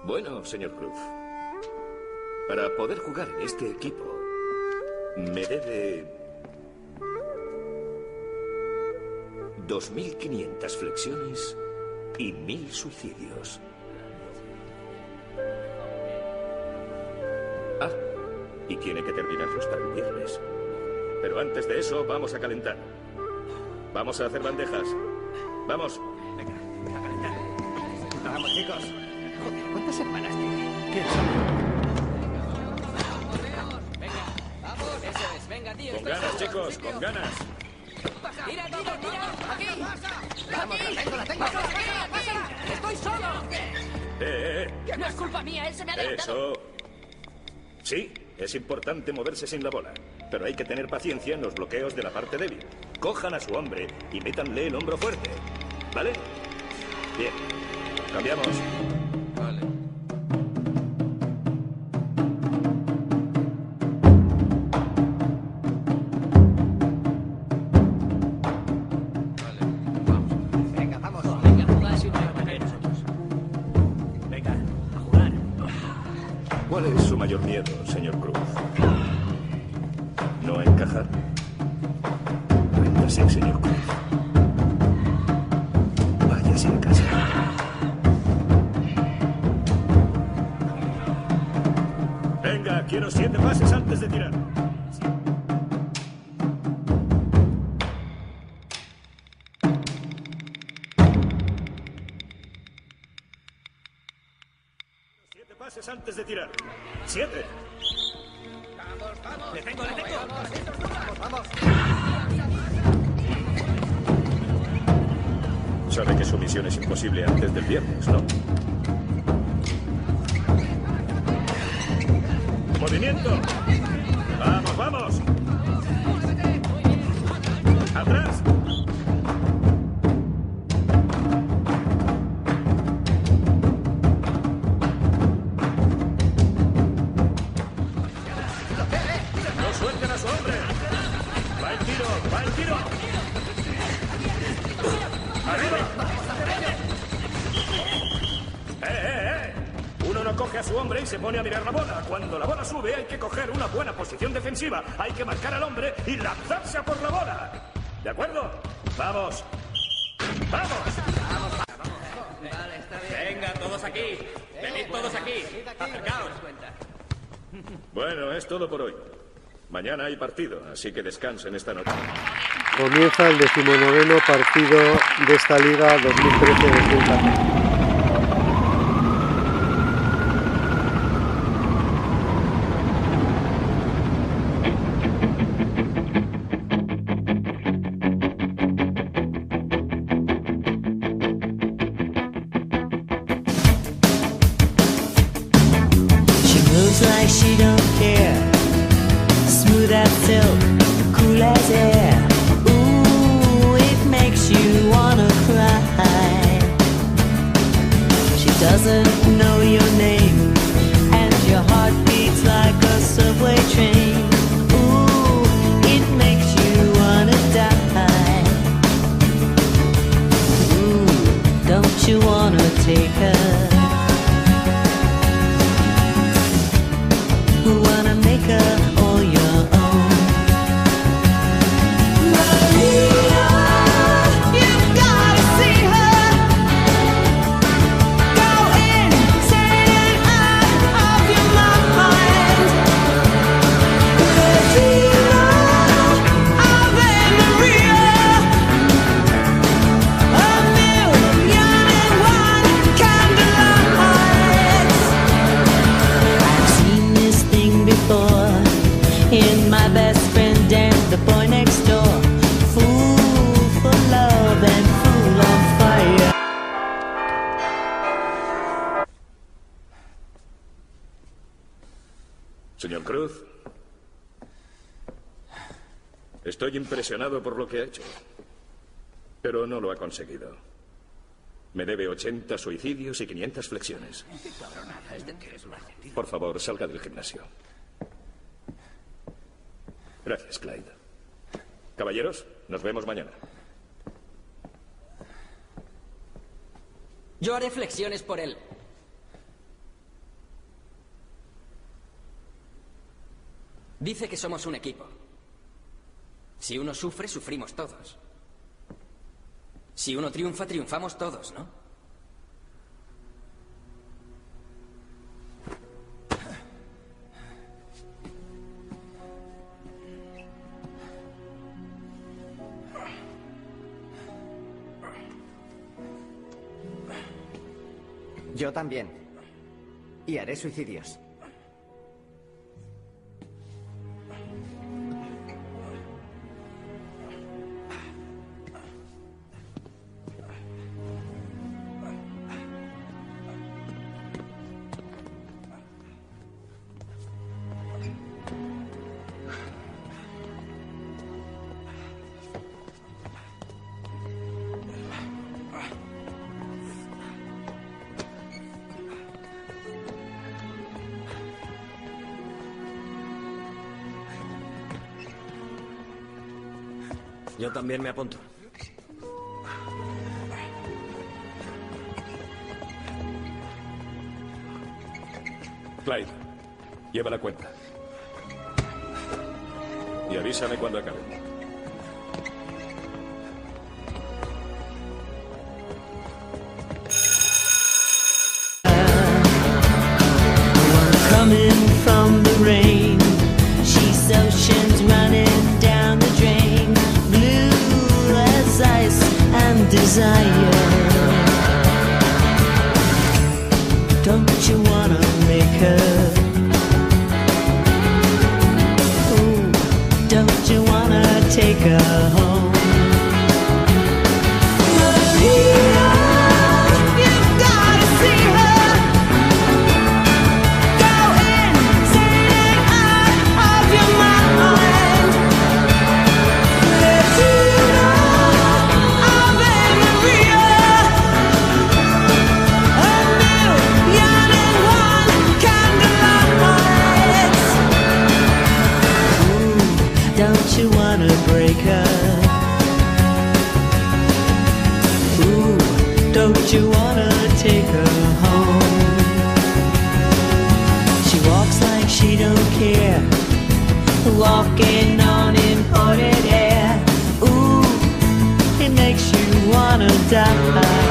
Bueno, señor Cruz, para poder jugar en este equipo, me debe 2.500 flexiones y 1.000 suicidios. Ah, y tiene que terminarlos para el viernes. Pero antes de eso, vamos a calentar. Vamos a hacer bandejas. ¡Vamos! Venga, a calentar. Vamos, chicos. Joder, ¿cuántas hermanas tiene? ¿Qué son? Vamos, eso es, venga, tío. Con ganas, chicos, con ganas. Tira, aquí. Vamos, la tengo. Aquí. Estoy solo. No es culpa mía, él se me ha adelantado. Eso. Sí, es importante moverse sin la bola, pero hay que tener paciencia en los bloqueos de la parte débil. Cojan a su hombre y métanle el hombro fuerte. ¿Vale? Bien. Cambiamos. Vale. Venga, vamos. Venga, jugad sin nosotros. Venga, a jugar. ¿Cuál es su mayor miedo, señor Cruz? ¿No encajar? Ríndase, señor Cruz. Váyase a casa. Venga, quiero 7 pases antes de tirar. Pases antes de tirar. 7. ¡Le tengo! ¡Vamos! Sabe que su misión es imposible antes del viernes, ¿no? ¡Movimiento! ¡Vamos, vamos! ¡Atrás! ¡No suelten a su hombre! ¡Va el tiro! ¡Va el tiro! ¡Arriba! Uno no coge a su hombre y se pone a mirar la bola. Cuando la bola sube hay que coger una buena posición defensiva. Hay que marcar al hombre y lanzarse a por la bola. ¿De acuerdo? ¡Vamos! ¡Vamos! Vale, está bien. Venga, todos aquí. Venid todos aquí. Acercaos. Bueno, es todo por hoy. Mañana hay partido, así que descansen esta noche. Comienza el 19º partido de esta Liga 2013-2014. She moves like she don't care. Smooth as silk, cool as air. Ooh, it makes you wanna cry. She doesn't know your name, and your heart beats like a subway train. Ooh, it makes you wanna die. Ooh, don't you wanna take her? Who wanna make her all your own? Maria, you've gotta see her. Go insane and out of your mind. Regina, Ave Maria. A million and one candlelights. I've seen this thing before in my best friend and the boy next door. Fool for love and fool on fire. Señor Cruz, estoy impresionado por lo que ha hecho, pero no lo ha conseguido. Me debe 80 suicidios y 500 flexiones. Por favor, salga del gimnasio. Gracias, Clyde. Caballeros, nos vemos mañana. Yo haré flexiones por él. Dice que somos un equipo. Si uno sufre, sufrimos todos. Si uno triunfa, triunfamos todos, ¿no? Yo también. Y haré suicidios. Yo también me apunto. Clyde, lleva la cuenta. Y avísame cuando acabe. Coming from the rain, she's oceans running down the drain, blue as ice and desire. Don't you wanna make her? Ooh, don't you wanna take her home? Maria, you've gotta see her. Go insane out of your mind. Let's our baby Maria. A million and one candlelights. Ooh, don't you wanna break her? Ooh, don't you wanna take her home? She walks like she don't care, walking on imported air. Ooh, it makes you wanna die.